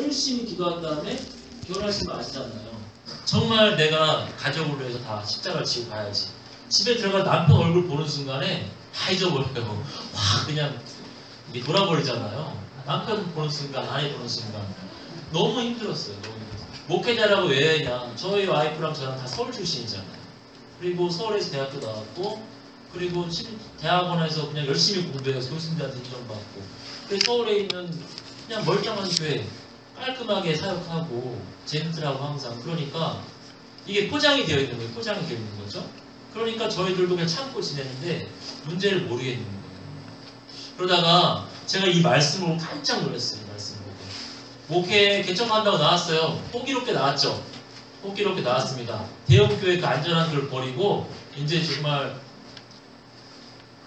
열심히 기도한 다음에 결혼하신 거 아시잖아요. 정말 내가 가족을 위해서 다 십자가를 지고 가야지. 집에 들어가 남편 얼굴 보는 순간에 다 잊어버려요. 확 그냥 돌아버리잖아요. 남편 보는 순간, 아내 보는 순간. 너무 힘들었어요. 너무 힘들었어요. 목회자라고 왜 그냥 저희 와이프랑 저랑 다 서울 출신이잖아요. 그리고 서울에서 대학교 나왔고, 그리고 대학원에서 그냥 열심히 공부해서 교수님들한테 인정받고, 그래서 서울에 있는 그냥 멀쩡한 교회 깔끔하게 사역하고 젠틀하고 항상. 그러니까 이게 포장이 되어 있는 거예요. 포장이 되어 있는 거죠. 그러니까 저희들도 그냥 참고 지내는데 문제를 모르겠는 거예요. 그러다가 제가 이 말씀을 깜짝 놀랐어요. 이 말씀을 보고. 목회 개척한다고 나왔어요. 호기롭게 나왔죠. 호기롭게 나왔습니다. 대형교회 그 안전한 걸 버리고 이제 정말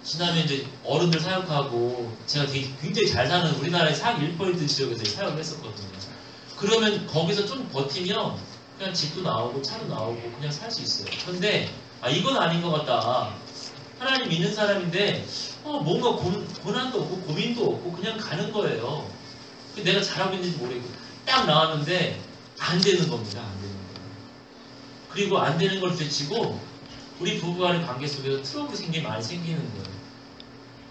지난해 이제 어른들 사역하고 제가 되게 굉장히 잘 사는 우리나라의 상 1% 지역에서 사역을 했었거든요. 그러면 거기서 좀 버티면 그냥 집도 나오고 차도 나오고 그냥 살 수 있어요. 그런데 이건 아닌 것 같다. 하나님 믿는 사람인데 뭔가 고난도 없고 고민도 없고 그냥 가는 거예요. 내가 잘하고 있는지 모르겠고 딱 나왔는데 안 되는 겁니다. 안 되는 거예요. 그리고 안 되는 걸 되치고 우리 부부간의 관계 속에서 트러블이 많이 생기는 거예요.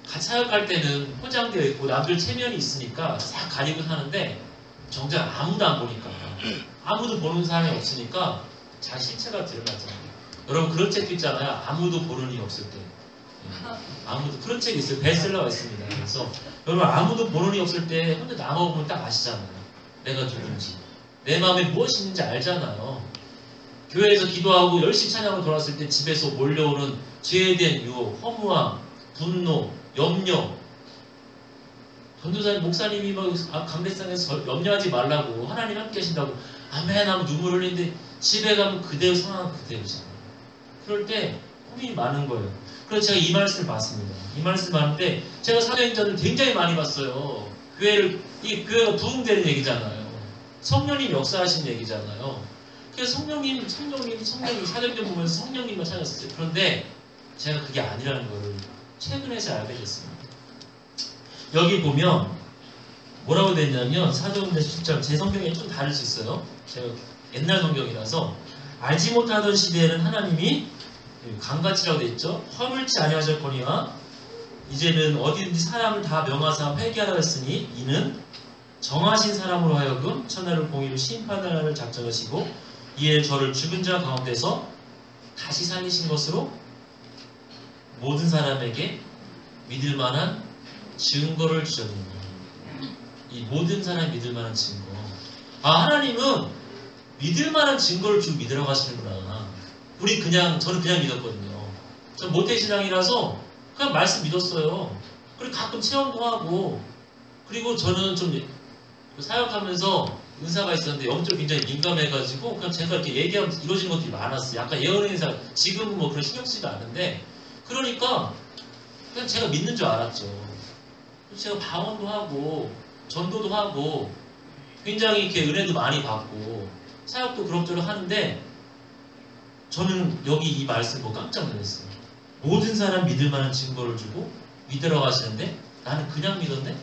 같이 사역할 때는 포장되어 있고 남들 체면이 있으니까 싹 가리고 사는데 정작 아무도 안 보니까 아무도 보는 사람이 없으니까 자기 실체가 드러나잖아요. 여러분 그런 책도 있잖아요. 아무도 보는 이 없을 때. 아무도 그런 책이 있어요. 베스트셀러가 있습니다. 그래서 여러분 아무도 보는 이 없을 때 혼자 남아보면 딱 아시잖아요. 내가 누군지 내 마음에 무엇이 있는지 알잖아요. 교회에서 기도하고 열심히 찬양을 돌았을 때 집에서 몰려오는 죄에 대한 유혹, 허무함, 분노, 염려. 전도사님, 목사님이 강대상에서 염려하지 말라고 하나님 함께 하신다고 아멘 하면 눈물 흘리는데 집에 가면 그대로 상황은 그대로잖아요. 그럴 때 고민이 많은 거예요. 그래서 제가 이 말씀을 봤습니다. 이 말씀을 봤는데 제가 사도행전을 굉장히 많이 봤어요. 이 교회가 부흥되는 얘기잖아요. 성령님 역사하신 얘기잖아요. 그래서 성령님 사도행전 보면서 성령님을 찾았어요. 그런데 제가 그게 아니라는 거를 최근에서 알게 됐습니다. 여기 보면 뭐라고 됐냐면 사도행전 17장 제 성경에 좀 다를 수 있어요. 제가 옛날 성경이라서 알지 못하던 시대에는 하나님이 강같이라고 되어 있죠. 허물치 아니하셨거니와 이제는 어디든지 사람을 다 명하사 회개하라 했으니 이는 정하신 사람으로 하여금 천하를 공의로 심판하라를 작정하시고 이에 저를 죽은 자 가운데서 다시 살리신 것으로 모든 사람에게 믿을 만한 증거를 주셨느니라. 이 모든 사람이 믿을 만한 증거. 하나님은 믿을 만한 증거를 주고 믿으라고 하시는구나. 저는 그냥 믿었거든요. 전 모태신앙이라서 그냥 말씀 믿었어요. 그리고 가끔 체험도 하고, 그리고 저는 좀 사역하면서 은사가 있었는데 영적으로 굉장히 민감해가지고 그냥 제가 이렇게 얘기하면 이루어진 것들이 많았어요. 약간 예언의 인사, 지금은 뭐 그런 신경 쓰지도 않는데, 그러니까 그냥 제가 믿는 줄 알았죠. 제가 방언도 하고 전도도 하고 굉장히 이렇게 은혜도 많이 받고 사역도 그럭저럭 하는데 저는 여기 이 말씀 보고 깜짝 놀랐어요. 모든 사람 믿을 만한 증거를 주고 믿으라고 하시는데 나는 그냥 믿었네?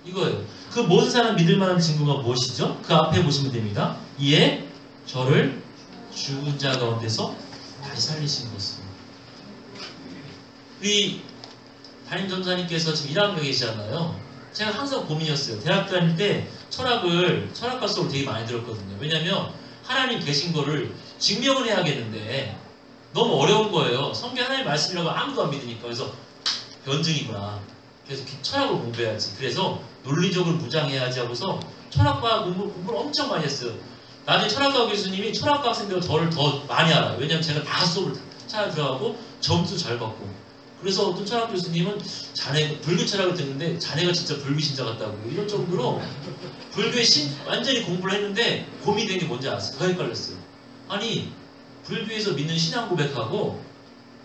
이거예요. 그 모든 사람 믿을 만한 증거가 무엇이죠? 그 앞에 보시면 됩니다. 이에 저를 죽은 자 가운데서 다시 살리신 것으로. 우리 담임 전사님께서 지금 1학년에 계시잖아요. 제가 항상 고민이었어요. 대학 다닐 때 철학과 수업을 되게 많이 들었거든요. 왜냐면 하나님 계신 거를 증명을 해야겠는데 너무 어려운 거예요. 성경 하나님 말씀이라고 아무도 안 믿으니까. 그래서 변증이구나. 그래서 철학을 공부해야지. 그래서 논리적으로 무장해야지 하고서 철학과 공부를 엄청 많이 했어요. 나중에 철학과 교수님이 철학과 학생들보다 저를 더 많이 알아요. 왜냐면 제가 다 수업을 찾아 들어가고 점수 잘 받고. 그래서 어떤 철학 교수님은 불교 철학을 듣는데 자네가 진짜 불교신자 같다고 이런 정도로 불교에 완전히 공부를 했는데 고민된 게 뭔지 아세요? 더 헷갈렸어요. 아니 불교에서 믿는 신앙 고백하고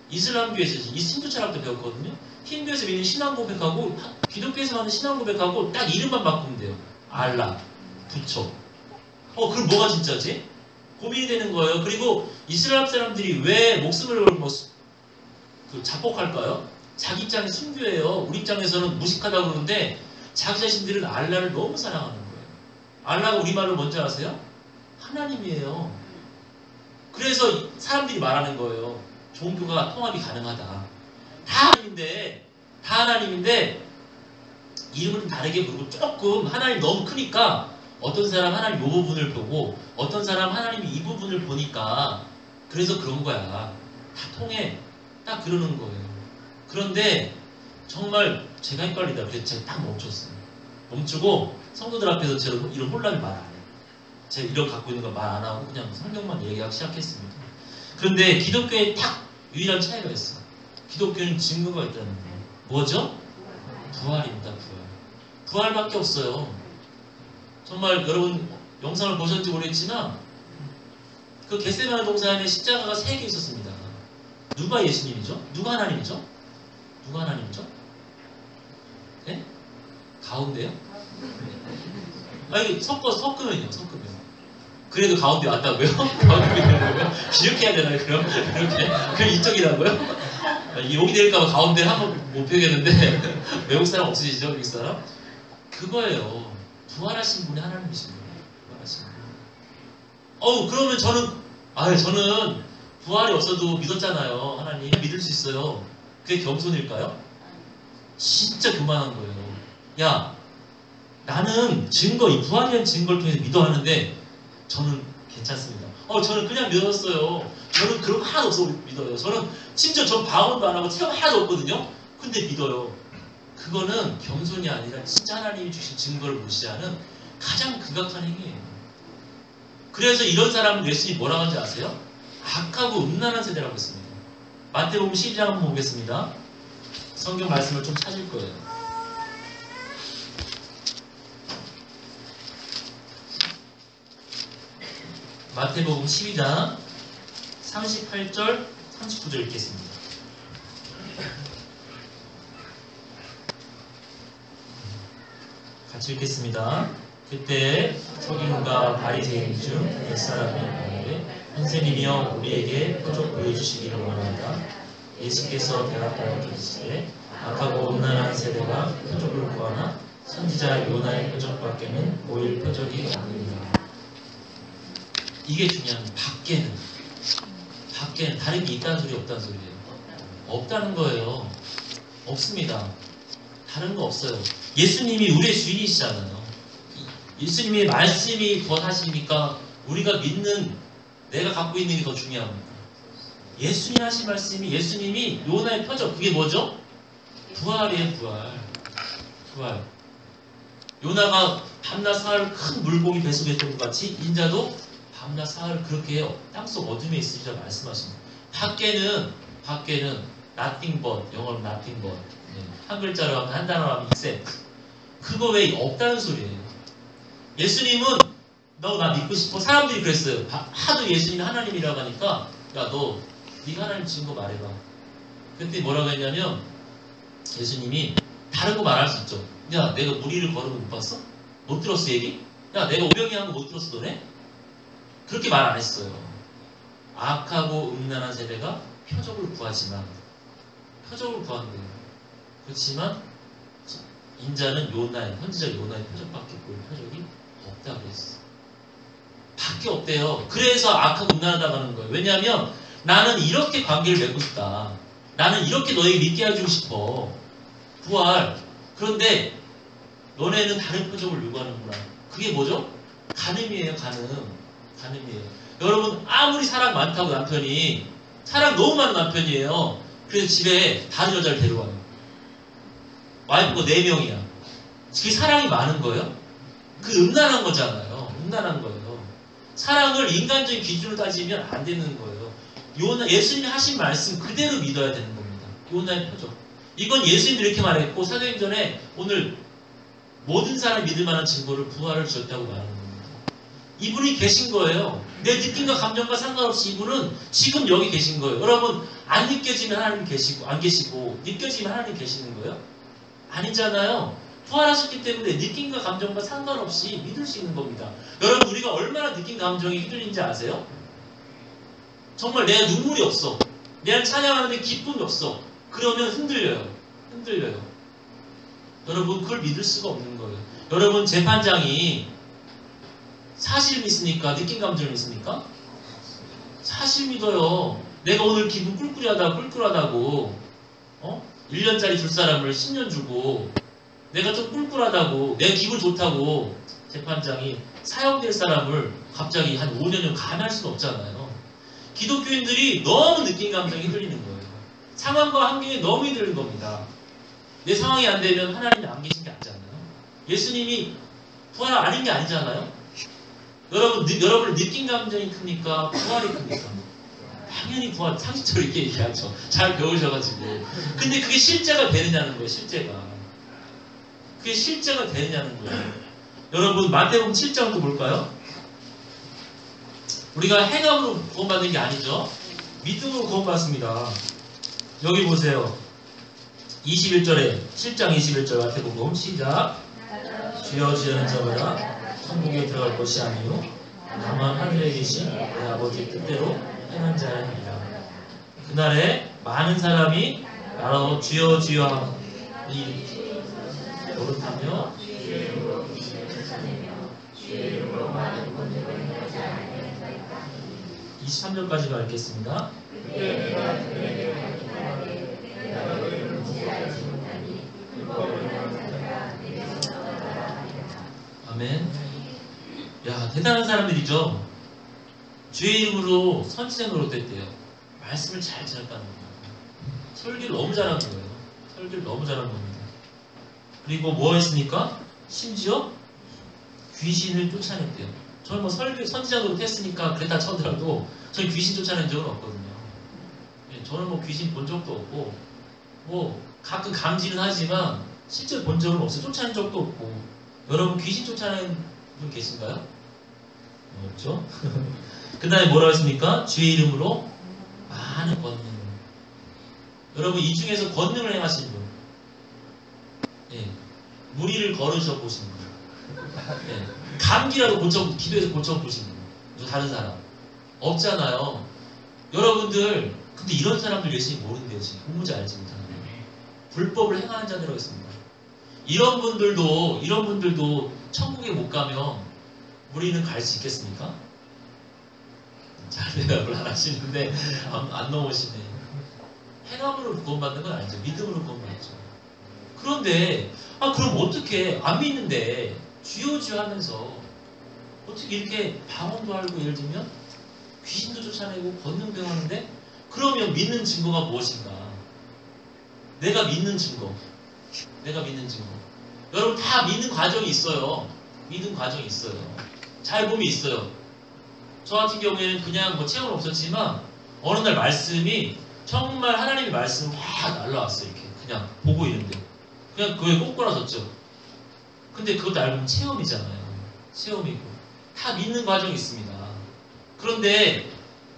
이슬람교에서 힌두 철학도 배웠거든요. 힌두에서 믿는 신앙 고백하고 기독교에서 하는 신앙 고백하고 딱 이름만 바꾸면 돼요. 알라, 부처. 그럼 뭐가 진짜지? 고민이 되는 거예요. 그리고 이슬람 사람들이 왜 목숨을 걸고 자폭할까요? 자기 입장에 순교해요. 우리 입장에서는 무식하다고 그러는데 자기 자신들은 알라를 너무 사랑하는 거예요. 알라가 우리말로 뭔지 아세요? 하나님이에요. 그래서 사람들이 말하는 거예요. 종교가 통합이 가능하다. 다 하나님인데 이름을 좀 다르게 부르고 조금 하나님 너무 크니까 어떤 사람 하나님 이 부분을 보고 어떤 사람 하나님이 이 부분을 보니까 그래서 그런 거야. 다 통해. 딱 그러는 거예요. 그런데 정말 제가 헷갈리다. 그래서 제가 딱 멈췄어요. 멈추고 성도들 앞에서 제가 이런 혼란을 말 안 해요. 제가 이런 갖고 있는 거 말 안 하고 그냥 성경만 얘기하기 시작했습니다. 그런데 기독교에 딱 유일한 차이가 있어. 기독교는 증거가 있다는 거예요. 뭐죠? 부활입니다. 부활밖에 없어요. 정말 여러분 영상을 보셨는지 모르겠지만 그 겟세마네 동산에 십자가가 3개 있었습니다. 누가 예수님이죠? 누가 하나님이죠? 누가 하나님이죠? 네? 가운데요? 아니 섞으면요. 그래도 가운데 왔다고요? 가운데 있다고요? 기억해야 되나요? 그럼 이쪽이라고요? 여기 될까봐 가운데 한번 못 펴겠는데 외국 사람 없으시죠? 미국 사람? 그거예요. 부활하신 분이 하나님이신 거예요. 부활하신 분. 그러면 저는 부활이 없어도 믿었잖아요. 하나님 믿을 수 있어요. 그게 겸손일까요? 진짜 교만한 거예요. 야, 나는 이 부활이라는 증거를 통해서 믿어하는데 저는 괜찮습니다. 저는 그냥 믿었어요. 저는 그런 거 하나도 없어 믿어요. 저는 심지어 전 방언도 안 하고 체험 하나도 없거든요. 근데 믿어요. 그거는 겸손이 아니라 진짜 하나님이 주신 증거를 무시하는 가장 극악한 행위예요. 그래서 이런 사람은 예수님이 뭐라고 하는지 아세요? 악하고 음란한 세대라고 했습니다. 마태복음 12장 한번 보겠습니다. 성경 말씀을 좀 찾을 거예요. 마태복음 12장 38절 39절 읽겠습니다. 같이 읽겠습니다. 그때 서기관과 바리새인 중 몇 사람이 말하되 선생님이여 우리에게 표적 보여주시기를 원한다. 예수께서 대답하여 이르시되 악하고 음란한 세대가 표적을 구하나 선지자 요나의 표적밖에는 보일 표적이 없느니라. 이게 중요한 밖에는 다른 게 있다는 소리 없다는 소리예요. 없다는 거예요. 없습니다. 다른 거 없어요. 예수님이 우리의 주인이시잖아요. 예수님의 말씀이 더 사실이니까 우리가 믿는 내가 갖고 있는 게 더 중요합니다. 예수님 하신 말씀이 예수님이 요나의 표적 그게 뭐죠? 부활이에요. 부활. 요나가 밤낮 사흘 큰 물고기 배속했던 것 같이 인자도 밤낮 사흘 그렇게 땅속 어둠에 있으리라 말씀하십니다. 밖에는 nothing but, 영어로 nothing but, 한 글자로 하면 한 단어로 하면 except. 그거 왜 없다는 소리예요. 예수님은 너 나 믿고 싶어. 사람들이 그랬어요. 하도 예수님이 하나님이라고 하니까 야 너 네가 하나님 증거 말해봐. 그때 뭐라고 했냐면 예수님이 다른 거 말할 수 있죠. 야 내가 무리를 걸은 거 못 봤어? 못 들었어 얘기? 야 내가 오병이 한 거 못 들었어 너네? 그렇게 말 안 했어요. 악하고 음란한 세대가 표적을 구한대요. 그렇지만 인자는 선지자 요나의 표적밖에 볼 표적이 없다고 그랬어. 밖에 없대요. 그래서 악하고 음란하다고 하는 거예요. 왜냐하면 나는 이렇게 관계를 맺고 싶다. 나는 이렇게 너에게 믿게 해주고 싶어. 부활. 그런데 너네는 다른 표적을 요구하는구나. 그게 뭐죠? 간음이에요. 간음이에요. 여러분 아무리 사랑 많다고 남편이 사랑 너무 많은 남편이에요. 그래서 집에 다른 여자를 데려와요. 와이프가 4명이야. 그게 사랑이 많은 거예요? 그 음란한 거잖아요. 음란한 거예요. 사랑을 인간적인 기준으로 따지면 안 되는 거예요. 예수님이 하신 말씀 그대로 믿어야 되는 겁니다. 요나의 표적. 이건 예수님이 이렇게 말했고 사도행 전에 오늘 모든 사람이 믿을 만한 증거를 부활을 주셨다고 말하는 겁니다. 이분이 계신 거예요. 내 느낌과 감정과 상관없이 이분은 지금 여기 계신 거예요. 여러분 안 느껴지면 하나님 계시고 안 계시고 느껴지면 하나님 계시는 거예요? 아니잖아요. 부활하셨기 때문에 느낌과 감정과 상관없이 믿을 수 있는 겁니다. 여러분 우리가 얼마나 느낌 감정이 휘둘린지 아세요? 정말 내가 눈물이 없어. 내가 찬양하는데 기쁨이 없어. 그러면 흔들려요. 여러분 그걸 믿을 수가 없는 거예요. 여러분 재판장이 사실 믿습니까? 느낀 감정을 믿습니까? 사실 믿어요. 내가 오늘 기분 꿀꿀하다고 1년짜리 줄 사람을 10년 주고 내가 좀 꿀꿀하다고 내가 기분 좋다고 재판장이 사형될 사람을 갑자기 한 5년이면 감할 수는 없잖아요. 기독교인들이 너무 느낀 감정이 흔들리는 거예요. 상황과 환경이 너무 흔들리는 겁니다. 내 상황이 안 되면 하나님이 안 계신 게 아니잖아요. 예수님이 부활 아닌 게 아니잖아요. 여러분을 느낀 감정이 큽니까? 부활이 큽니까? 당연히 부활, 상식적으로 이렇게 얘기하죠. 잘 배우셔가지고. 근데 그게 실제가 되느냐는 거예요, 실제가. 그게 실제가 되느냐는 거예요. 여러분, 마태복음 7장도 볼까요? 우리가 행함으로 구원받는 게 아니죠. 믿음으로 구원받습니다. 여기 보세요. 21절에 7장 21절 마태복음 시작. 주여 주여는 자마다 천국에 들어갈 것이 아니요 다만 하늘에 계신 내 아버지 뜻대로 행한 자입니다. 그날에 많은 사람이 나로 주여 주여 이 노릇하며 23절까지가 읽겠습니다. 아멘. 야, 대단한 사람들이죠. 주의 이름으로 선지자 노릇했대요. 말씀을 잘 전했다는 거예요. 설교를 너무 잘한 거예요. 설교를 너무 잘한 겁니다. 그리고 뭐 했습니까? 심지어 귀신을 쫓아냈대요. 저는 뭐 선지자 노릇했으니까 그랬다 쳐더라도 저는 귀신 쫓아낸 적은 없거든요. 저는 뭐 귀신 본 적도 없고 뭐 가끔 감지는 하지만 실제로 본 적은 없어요. 쫓아낸 적도 없고. 여러분 귀신 쫓아낸 분 계신가요? 없죠? 그 다음에 뭐라고 했습니까? 주의 이름으로 많은 권능. 여러분 이 중에서 권능을 행하신 분, 무리를 걸으셔 보신 분, 감기라도 기도해서 고쳐 보신 분, 다른 사람 없잖아요. 여러분들 근데 이런 사람들 예수님 모른대요. 지금 공부지 알지 못하는 불법을 행하는 자들이라고 했습니다. 이런 분들도 천국에 못 가면 우리는 갈 수 있겠습니까? 잘 대답을 안 하시는데 안 넘어오시네. 행함으로 구원받는 건 아니죠. 믿음으로 구원받죠. 그런데 그럼 어떻게 안 믿는데 주여 주여 하면서 어떻게 이렇게 방언도 알고 예를 들면 귀신도 쫓아내고 권능도 하는데 그러면 믿는 증거가 무엇인가? 내가 믿는 증거. 여러분 다 믿는 과정이 있어요. 잘 보면 있어요. 저 같은 경우에는 그냥 뭐 체험은 없었지만 어느 날 말씀이 정말 하나님의 말씀이 확 날라왔어요. 이렇게 그냥 보고 있는데 그냥 그거에 꼬꾸라졌죠. 근데 그것도 알고 보면 체험이잖아요. 체험이고 다 믿는 과정이 있습니다. 그런데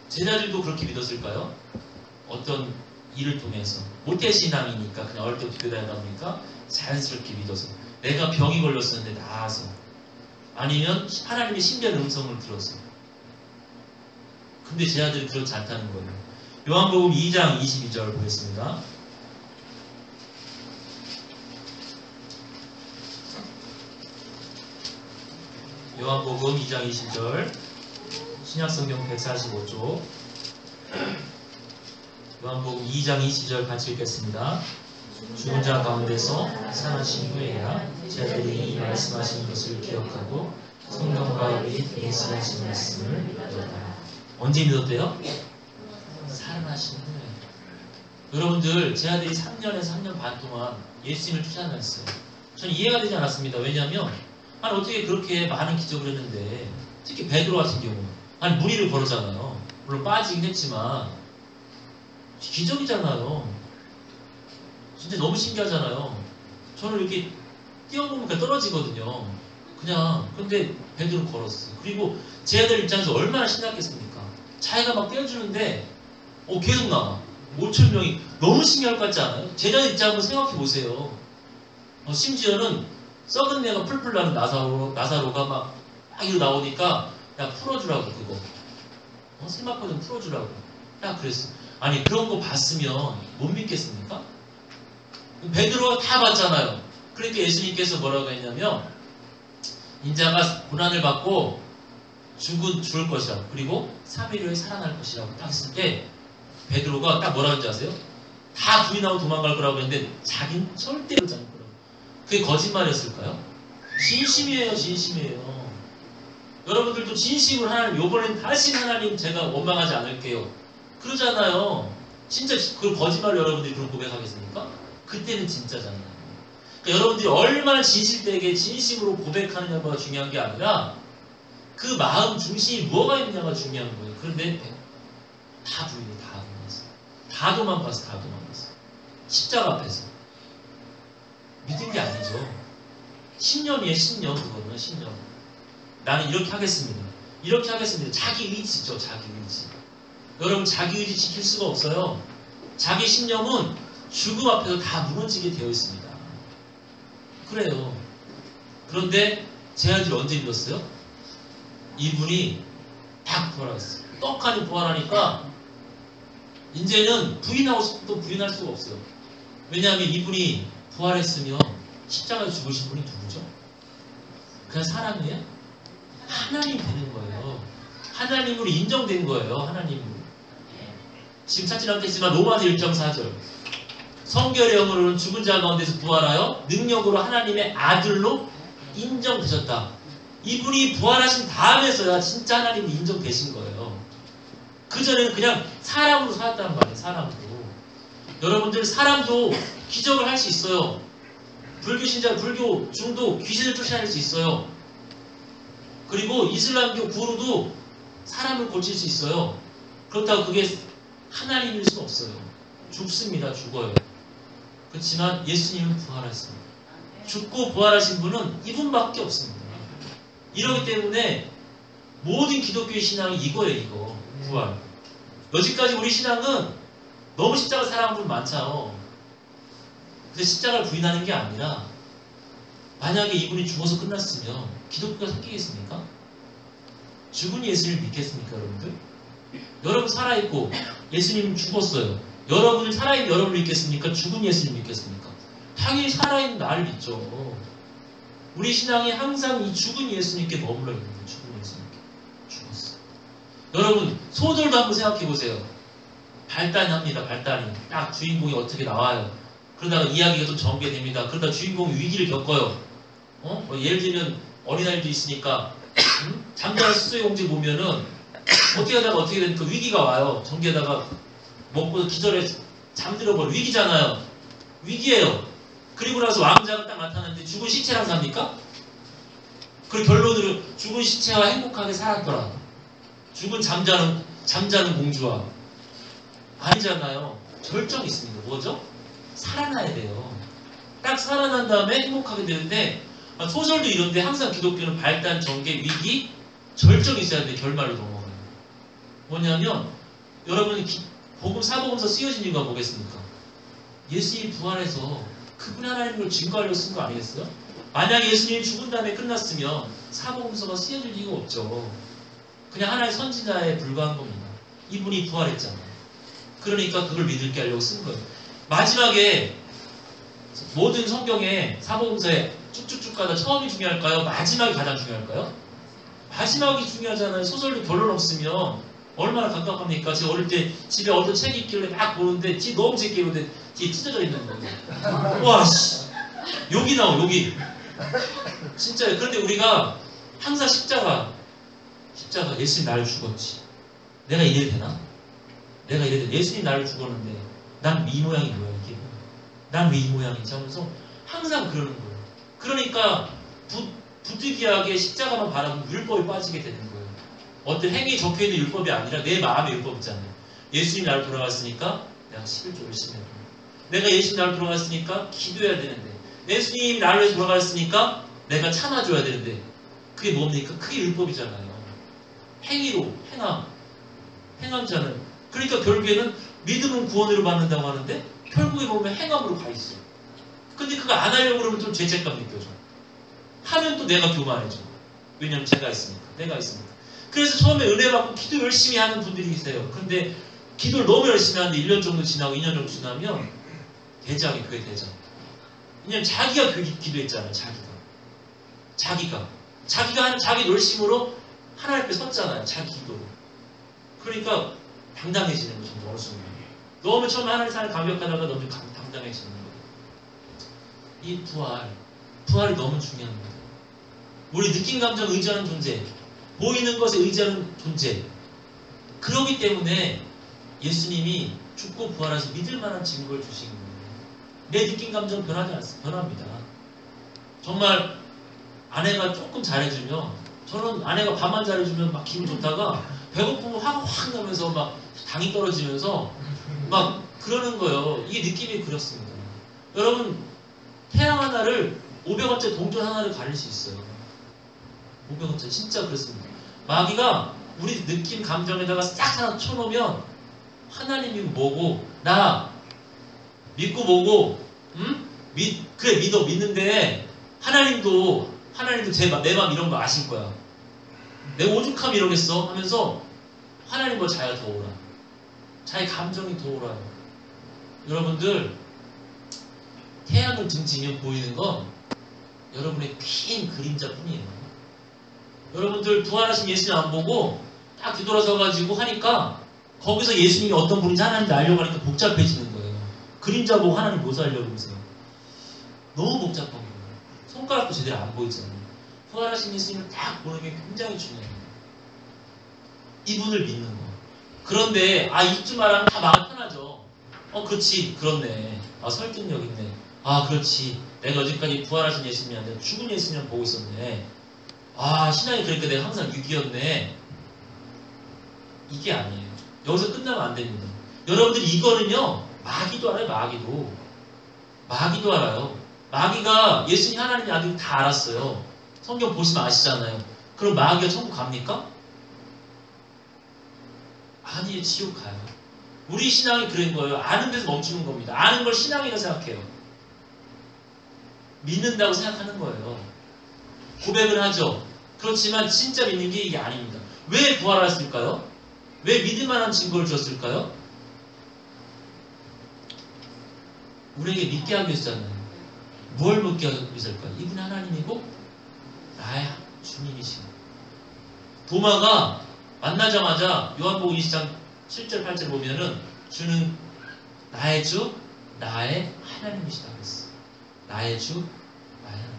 제자들도 그렇게 믿었을까요? 어떤 일을 통해서 모태신앙이니까 그냥 어릴 때부터 교회 다니다 보니까 자연스럽게 믿어서 내가 병이 걸렸었는데 나아서 아니면 하나님의 신비한 음성을 들어서. 근데 제 아들이 그렇지 않다는 거예요. 요한복음 2장 22절 보겠습니다. 요한복음 2장 20절 신약성경 145쪽 요한복음 2장 20절 같이 읽겠습니다. 죽은 자 가운데서 살아나신 후에야 제자들이 이 말씀하신 것을 기억하고 성경과 및 예수하신 말씀을 믿었다. 언제 믿었대요? 살아나신 후에. 여러분들 제 아들이 3년에서 3년 반 동안 예수님을 쫓아다녔어요. 저는 이해가 되지 않았습니다. 왜냐하면 어떻게 그렇게 많은 기적을 했는데 특히 베드로 같은 경우 무리를 걸었잖아요. 물론 빠지긴 했지만 기적이잖아요. 진짜 너무 신기하잖아요. 저는 이렇게 뛰어보니까 떨어지거든요. 근데 베드로 걸었어요. 그리고 제 아들 입장에서 얼마나 신났겠습니까? 자기가 막 떼어주는데 계속 나와. 5,000명이 너무 신기할 것 같지 않아요? 제자들 입장 한번 생각해 보세요. 심지어는 썩은 내가 풀풀 나는 나사로가 막 이러 나오니까 야 풀어주라고 그거. 세마포 좀 풀어주라고. 그랬어. 아니 그런 거 봤으면 못 믿겠습니까? 베드로가 다 봤잖아요. 그러니까 예수님께서 뭐라고 했냐면 인자가 고난을 받고 죽을 것이라. 그리고 3일 후에 살아날 것이라고 딱 했을 때 베드로가 딱 뭐라 하는지 아세요? 다 부인하고 도망갈 거라고 했는데 자기는 절대 그러지 않을 거라고. 그게 거짓말이었을까요? 진심이에요. 진심이에요. 여러분들도 진심으로 하나님, 요번엔 다시 하나님 제가 원망하지 않을게요. 그러잖아요. 진짜 그 거짓말을 여러분들이 그런 고백하겠습니까? 그때는 진짜잖아요. 그러니까 여러분들이 얼마나 진실되게 진심으로 고백하느냐가 중요한 게 아니라 그 마음 중심이 뭐가 있느냐가 중요한 거예요. 그런데 다 부인해. 다 도망갔어. 다 도망갔어. 다 도망갔어. 십자가 앞에서. 믿은 게 아니죠. 신념이에요. 신념. 그거는 신념. 나는 이렇게 하겠습니다. 이렇게 하겠습니다. 자기 의지죠. 자기 의지. 여러분 자기 의지 지킬 수가 없어요. 자기 신념은 죽음 앞에서 다 무너지게 되어 있습니다. 그래요. 그런데 제 아들이 언제 믿었어요? 이분이 딱 부활했어요. 떡하니 부활하니까 이제는 부인하고 싶어도 부인할 수가 없어요. 왜냐하면 이분이 부활했으면 십자가에 죽으신 분이 누구죠? 그냥 사람이에요? 하나님 되는 거예요. 하나님으로 인정된 거예요. 하나님으로. 지금 찾지 않겠지만 로마서 1장 4절 성결의 영으로는 죽은 자 가운데서 부활하여 능력으로 하나님의 아들로 인정되셨다. 이분이 부활하신 다음에서야 진짜 하나님이 인정되신 거예요. 그전에는 그냥 사람으로 살았다는 말이에요. 사람으로. 여러분들 사람도 기적을 할 수 있어요. 불교 신자, 불교 중도 귀신을 쫓아낼 수 있어요. 그리고 이슬람교 구루도 사람을 고칠 수 있어요. 그렇다고 그게 하나님일 수는 없어요. 죽습니다. 죽어요. 그렇지만 예수님은 부활하셨습니다. 죽고 부활하신 분은 이분밖에 없습니다. 이러기 때문에 모든 기독교의 신앙이 이거예요. 이거. 부활. 여지까지 우리 신앙은 너무 십자가 사랑하는 분 많죠. 근데 십자가를 부인하는 게 아니라 만약에 이분이 죽어서 끝났으면 기독교가 생기겠습니까? 죽은 예수님을 믿겠습니까? 여러분들? 여러분 살아있고 예수님 죽었어요. 여러분을 살아있는 여러분을 믿겠습니까? 죽은 예수님 믿겠습니까? 당연히 살아있는 나를 믿죠. 우리 신앙이 항상 이 죽은 예수님께 머물러 있는 거예요. 죽은 예수님께. 죽었어. 여러분 소설도 한번 생각해 보세요. 발단이 합니다. 발단이. 딱 주인공이 어떻게 나와요. 그러다가 이야기가 좀 전개됩니다. 그러다 주인공이 위기를 겪어요. 뭐 예를 들면 어린아이도 있으니까 잠자는 수소공주 보면은 어떻게 하다가 어떻게 되니까 위기가 와요. 전개하다가 먹고 기절해 잠들어버려. 위기잖아요. 위기예요. 그리고 나서 왕자가 딱 나타났는데 죽은 시체랑 삽니까? 그리고 결론으로 죽은 시체와 행복하게 살았더라. 죽은 잠자는 공주와. 아니잖아요. 절정이 있습니다. 뭐죠? 살아나야 돼요. 딱 살아난 다음에 행복하게 되는데 소설도 이런데 항상 기독교는 발단, 전개, 위기, 절정이 있어야 돼. 결말로 넘어가요. 뭐냐면 여러분 복음 사복음서 쓰여진 이유가 뭐겠습니까? 예수님이 부활해서 그분이 하나님을 증거하려고 쓴 거 아니겠어요? 만약에 예수님이 죽은 다음에 끝났으면 사복음서가 쓰여질 이유가 없죠. 그냥 하나의 선지자에 불과한 겁니다. 이분이 부활했잖아요. 그러니까 그걸 믿을게 하려고 쓴 거예요. 마지막에 모든 성경에 사복음서에 쭉쭉쭉 가다 처음이 중요할까요? 마지막이 가장 중요할까요? 마지막이 중요하잖아요. 소설도 결론 없으면 얼마나 갑갑합니까? 제가 어릴 때 집에 어떤 책이 있길래 막 보는데 뒤 너무 재밌게 보는데 뒤에 찢어져 있는 거예요. 와 씨 여기 나와 여기 진짜요. 그런데 우리가 항상 십자가 예수님 나를 죽었지. 내가 이래도 되나? 내가 이래도 되나? 예수님 나를 죽었는데 난 이 모양이 뭐야 이게? 난 왜 이 모양이지? 하면서 항상 그러는 거예요. 그러니까 부득이하게 십자가만 바라보면 율법에 빠지게 되는 거예요. 어떤 행위에 적혀있는 율법이 아니라 내 마음의 율법 있잖아요. 예수님 나를 돌아갔으니까 내가 11조 열심히 해야 돼. 내가 예수님 나를 돌아갔으니까 기도해야 되는데 예수님 나를 위해서 돌아갔으니까 내가 참아줘야 되는데 그게 뭡니까? 그게 율법이잖아요. 행위로 행함 자는. 그러니까 결국에는 믿음은 구원으로 받는다고 하는데 결국에 보면 행함으로 가 있어요. 근데 그거 안 하려고 그러면 좀 죄책감 느껴져. 하면 또 내가 교만해져. 왜냐면 제가 있으니까. 내가 있으니까. 그래서 처음에 은혜 받고 기도 열심히 하는 분들이 있어요. 근데 기도를 너무 열심히 하는데 1년 정도 지나고 2년 정도 지나면 대장이 그게 대장. 왜냐면 자기가 그 기도했잖아요. 자기가 하는 자기 열심으로 하나님 앞에 섰잖아요. 자기 기도로. 그러니까 당당해지는 거죠. 어느 순간. 너무 처음에 하나님 사람이 감격하다가 너무 당당해지는 거예요. 이 부활이 너무 중요한 거예요. 우리 느낌, 감정 의지하는 존재, 보이는 것에 의지하는 존재. 그러기 때문에 예수님이 죽고 부활하셔서 믿을 만한 증거를 주신 거예요. 내 느낌, 감정 변하지 않습니다. 변합니다. 정말 아내가 조금 잘해주면, 저는 아내가 밥만 잘해주면 막 기분 좋다가 배고프면 화가 확 나면서 막 당이 떨어지면서 막 그러는 거예요. 이게 느낌이 그렇습니다. 여러분, 태양 하나를 500원짜리 동전 하나를 가릴 수 있어요. 500원짜리 진짜 그렇습니다. 마귀가 우리 느낌, 감정에다가 싹 하나 쳐놓으면 하나님이 뭐고 나 믿고 뭐고 그래 믿어 믿는데 하나님도 내 맘 이런 거 아실 거야. 내 오죽함 이러겠어 하면서 하나님 뭐 자기가 더 오라. 자기 감정이 더 오라요. 여러분들 태양을 등지면 보이는 건 여러분의 긴 그림자뿐이에요. 여러분들 부활하신 예수님 안 보고 딱 뒤돌아서가지고 하니까 거기서 예수님이 어떤 분인지 하나님도 알려고 하니까 복잡해지는 거예요. 그림자 보고 하나님 묘사하려고 그러세요. 너무 복잡한 거예요. 손가락도 제대로 안 보이잖아요. 부활하신 예수님을 딱 보는 게 굉장히 중요해요. 이분을 믿는 거. 그런데 잊지 말하면 다 마음 편하죠. 그렇지, 그렇네. 설득력 있네. 그렇지. 내가 어제까지 부활하신 예수님이 아니라 죽은 예수님을 보고 있었네. 신앙이 그러니까 내가 항상 6이었네. 이게 아니에요. 여기서 끝나면 안 됩니다. 여러분들이 이거는요, 마귀도 알아요, 마귀도 알아요. 마귀가 예수님 하나님이 아들 다 알았어요. 성경 보시면 아시잖아요. 그럼 마귀가 천국 갑니까? 아니에요, 지옥 가요. 우리 신앙이 그런 거예요. 아는 데서 멈추는 겁니다. 아는 걸 신앙이라고 생각해요. 믿는다고 생각하는 거예요. 고백을 하죠. 그렇지만 진짜 믿는 게 이게 아닙니다. 왜 부활했을까요? 왜 믿을 만한 증거를 줬을까요? 우리에게 믿게 하기 위해서잖아요. 뭘 믿게 하기 위해서일까요? 이분이 하나님이고 나의 주님이시고. 도마가 만나자마자 요한복음 20장 7절 8절 보면은 주는 나의 주, 나의 하나님이시다 그랬어. 나의 주, 나의 하나님.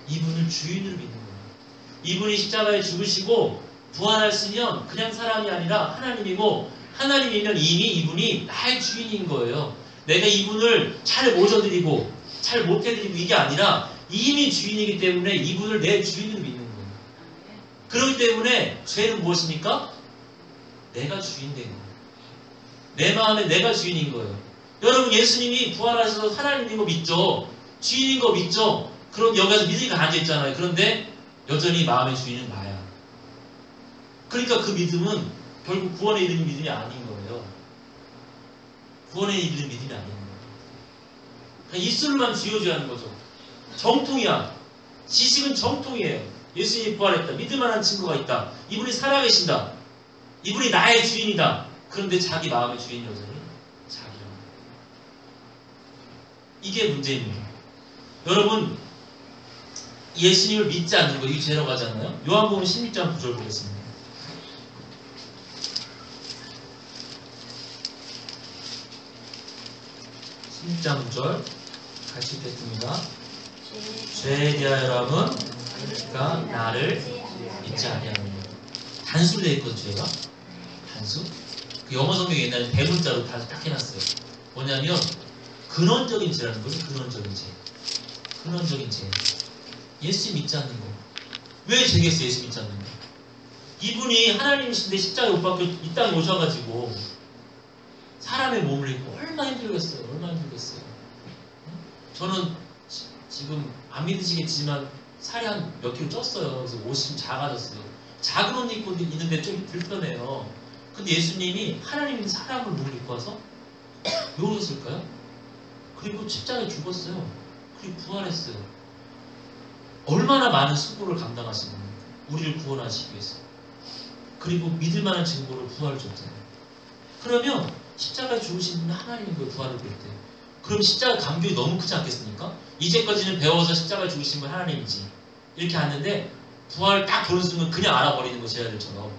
이분을 주인으로 믿는 거예요. 이분이 십자가에 죽으시고 부활하시면 그냥 사람이 아니라 하나님이고, 하나님이면 이미 이분이 나의 주인인 거예요. 내가 이분을 잘 모셔드리고 잘 못해드리고 이게 아니라 이미 주인이기 때문에 이분을 내 주인으로 믿는 거예요. 그렇기 때문에 죄는 무엇입니까? 내가 주인 된 거예요. 내 마음에 내가 주인인 거예요. 여러분, 예수님이 부활하셔서 하나님인 거 믿죠? 주인인 거 믿죠? 그럼 여기서 믿으니까 앉아있잖아요. 그런데 여전히 마음의 주인은 나야. 그러니까 그 믿음은 결국 구원에 이르는 믿음이 아닌 거예요. 구원에 이르는 믿음이 아닌 거예요. 그냥 입술만 쥐어줘야 하는 거죠. 정통이야. 지식은 정통이에요. 예수님이 부활했다. 믿을 만한 증거가 있다. 이분이 살아계신다. 이분이 나의 주인이다. 그런데 자기 마음의 주인 여전히 자기라. 이게 문제입니다. 여러분, 예수님을 믿지 않는 거, 이게 죄라고 하잖아요. 요한복음 16장 9절 보겠습니다. 16장 9절 같이 읽겠습니다. 죄에 대하여라면 그가 나를 믿지 아니하느냐. 단수로 되어 있거든요. 죄가 단수. 그 영어 성경에 옛날에 대문자로 다 딱 해놨어요. 뭐냐면 근원적인 죄라는 거죠. 근원적인 죄. 근원적인 죄. 예수 믿지 않는 거. 왜 죄겠어요? 예수 믿지 않는 거. 이분이 하나님이신데 십자가에 못 박혀 이 땅에 오셔가지고 사람의 몸을 입고 얼마나 힘들겠어요. 얼마나 힘들겠어요. 저는 지금 안 믿으시겠지만 살이 한 몇 킬로 쪘어요. 그래서 옷이 좀 작아졌어요. 작은 옷 입고 있는데 좀 불편해요. 근데 예수님이 하나님이 사람을 몸을 입고 와서 왜 오셨을까요? 그리고 십자가에 죽었어요. 그리고 부활했어요. 얼마나 많은 수고를 감당하신 겁니까? 우리를 구원하시기 위해서. 그리고 믿을 만한 증거로 부활을 줬잖아요. 그러면 십자가에 죽으신 분은 하나님인 거예요. 부활을 볼 때. 그럼 십자가 감격이 너무 크지 않겠습니까? 이제까지는 배워서 십자가에 죽으신 분 하나님이지. 이렇게 하는데 부활 딱 보는 순간 그냥 알아버리는 거 제 아들처럼.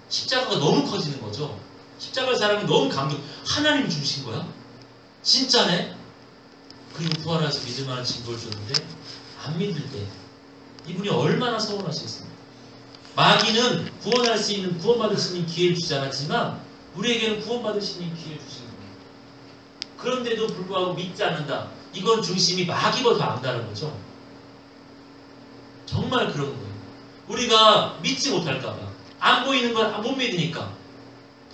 십자가가 너무 커지는 거죠. 십자가의 사랑이 너무 감동. 하나님이 주신 거야? 진짜네? 그리고 부활해서 믿을 만한 증거를 줬는데 안 믿을 때 이분이 얼마나 서운하시겠습니까? 마귀는 구원할 수 있는, 구원받을 수 있는 기회를 주지 않았지만 우리에게는 구원받을 수 있는 기회를 주신 거예요. 그런데도 불구하고 믿지 않는다. 이건 중심이 마귀보다 더 악다른 거죠. 정말 그런 거예요. 우리가 믿지 못할까봐. 안 보이는 걸 못 믿으니까.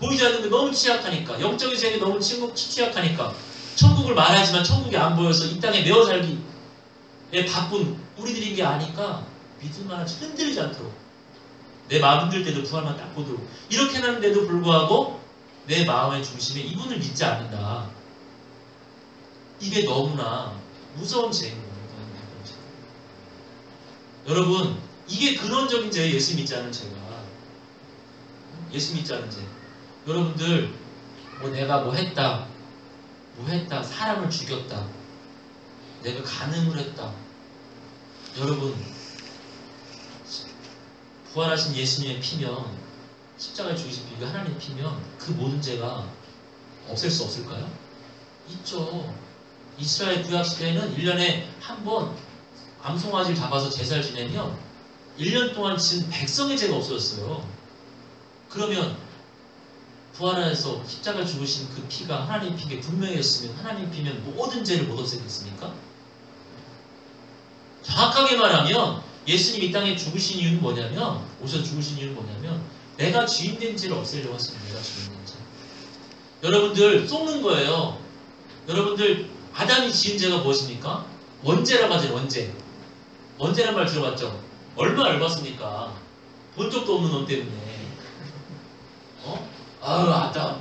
보이지 않는 게 너무 취약하니까. 영적인 세계에 너무 취약하니까. 천국을 말하지만 천국이 안 보여서 이 땅에 매어 살기에 바쁜 우리들인 게 아니까 믿을 만한 흔들리지 않도록. 내 마음 흔들 때도 부활만 딱 보도록. 이렇게 하는데도 불구하고 내 마음의 중심에 이분을 믿지 않는다. 이게 너무나 무서운 죄인 겁니다. 여러분, 이게 근원적인 죄예요. 예수 믿지 않은 죄가. 예수 믿지 않은 죄. 여러분들 내가 뭐 했다. 사람을 죽였다. 내가 간음을 했다. 여러분, 부활하신 예수님의 피면, 십자가에 죽이신 피가 하나님의 피면 그 모든 죄가 없앨 수 없을까요? 있죠. 이스라엘 구약시대에는 1년에 한 번 암송아지를 잡아서 제사를 지내면 1년 동안 진 백성의 죄가 없어졌어요. 그러면 부활하여서 십자가 죽으신 그 피가 하나님 피게 분명했으면 하나님 피면 모든 죄를 못 없애겠습니까? 정확하게 말하면 예수님이 이 땅에 죽으신 이유는 뭐냐면, 오셔서 죽으신 이유는 뭐냐면 내가 주인된 죄를 없애려고 했습니다. 내가 주인된 죄. 여러분들 속는 거예요. 여러분들 아담이 지은 죄가 무엇입니까? 원죄라고 하죠. 원죄란 말 들어봤죠? 얼마나 얇았습니까? 본 적도 없는 놈 때문에. 아유 아담,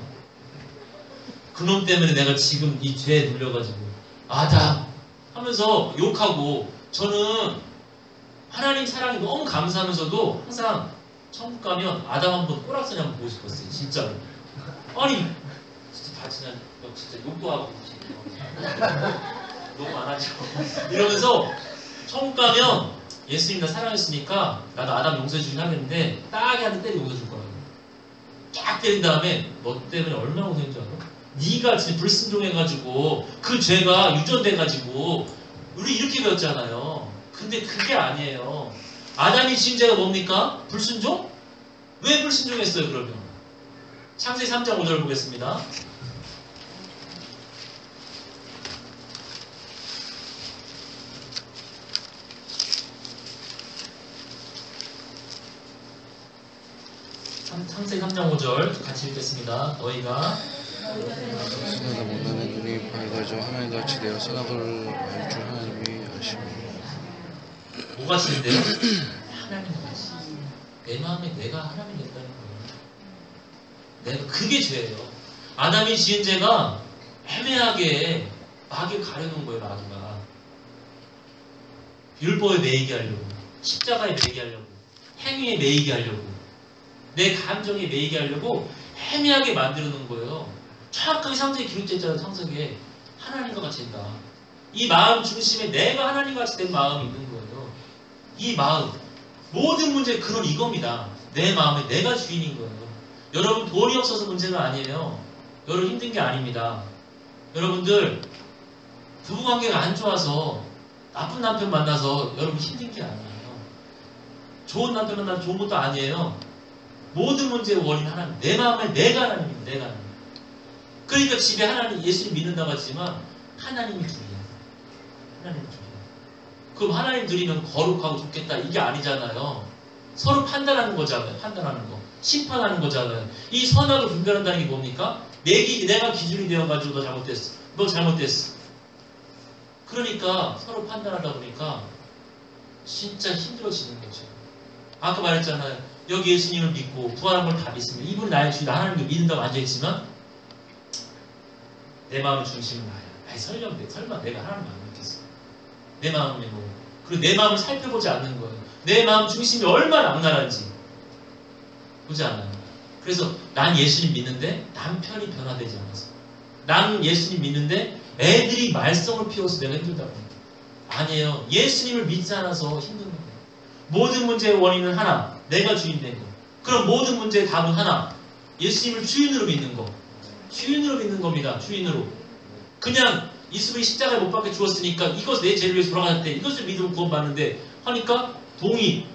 그놈 때문에 내가 지금 이 죄에 눌려가지고 아담 하면서 욕하고. 저는 하나님 사랑이 너무 감사하면서도 항상 천국 가면 아담 한번 꼬락서니 한번 보고 싶었어요. 진짜로. 아니 진짜 다 진짜 욕도 하고 너무 안 하죠. 이러면서 천국 가면 예수님 나 사랑했으니까 나도 아담 용서해주긴 하겠는데 딱이 한 대 때리고 용서해줄 거라고. 쫙 때린 다음에 너 때문에 얼마나 고생인 줄 알아? 네가 지금 불순종해가지고 그 죄가 유전돼가지고 우리 이렇게 배웠잖아요. 근데 그게 아니에요. 아담이 지은 죄가 뭡니까? 불순종? 왜 불순종했어요 그러면? 창세기 3장 5절 보겠습니다. 창세기 3장 5절 같이 읽겠습니다. 너희가 선악을 못나는 눈이 밝아져 하나님같이 되어 선악을 알 줄 하나님이 아십니다. 뭐가 지는데요? 하나님같이. 내 마음에 내가 하나님 됐다는 거예요. 그게 죄예요. 아담이 지은 죄가 애매하게 마귀를 가려놓은 거예요. 마귀가 율법에 매이게 하려고, 십자가에 매이게 하려고, 행위에 매이게 하려고, 내 감정에 매이게 하려고 애매하게 만들어 놓은 거예요. 정확하게 창세기에 기록되어 있잖아요. 창세기에 하나님과 같이 된다. 이 마음 중심에 내가 하나님과 같이 된 마음이 있는 거예요. 이 마음, 모든 문제의 근원 이겁니다. 내 마음에 내가 주인인 거예요. 여러분 돈이 없어서 문제가 아니에요. 여러분 힘든 게 아닙니다. 여러분들 부부관계가 안 좋아서 나쁜 남편 만나서 여러분 힘든 게 아니에요. 좋은 남편 만나서 좋은 것도 아니에요. 모든 문제의 원인 하나님. 내 마음에 내가 하나님입니다. 내가 하나님. 그러니까 집에 하나님, 예수님 믿는다고 하지만 하나님이 둘이야. 하나님이 둘이야. 그럼 하나님 둘이면 거룩하고 좋겠다 이게 아니잖아요. 서로 판단하는 거잖아요. 판단하는 거. 심판하는 거잖아요. 이 선악을 분별한다는 게 뭡니까? 내가 기준이 되어가지고 너 잘못됐어. 너 잘못됐어. 그러니까 서로 판단하다 보니까 진짜 힘들어지는 거죠. 아까 말했잖아요. 여기 예수님을 믿고 부활한 걸 다 믿으면 이분이 나의 주인, 하나님을 믿는다고 앉아있지만 내 마음의 중심은 나야. 아이 설마 내가 하나님 안 믿겠어. 내 마음이 뭐. 그리고 내 마음을 살펴보지 않는 거예요. 내 마음 중심이 얼마나 악랄한지 보지 않아요. 그래서 난 예수님 믿는데 남편이 변화되지 않아서, 난 예수님 믿는데 애들이 말썽을 피워서 내가 힘들다고. 아니에요. 예수님을 믿지 않아서 힘든 거예요. 모든 문제의 원인은 하나. 내가 주인 된 거. 그럼 모든 문제의 답은 하나. 예수님을 주인으로 믿는 거. 주인으로 믿는 겁니다. 주인으로. 그냥 예수님이 십자가에 못 박혀 죽었으니까 이것 내 죄를 위해서 돌아갔대. 이것을 믿으면 구원받는데 하니까 동의.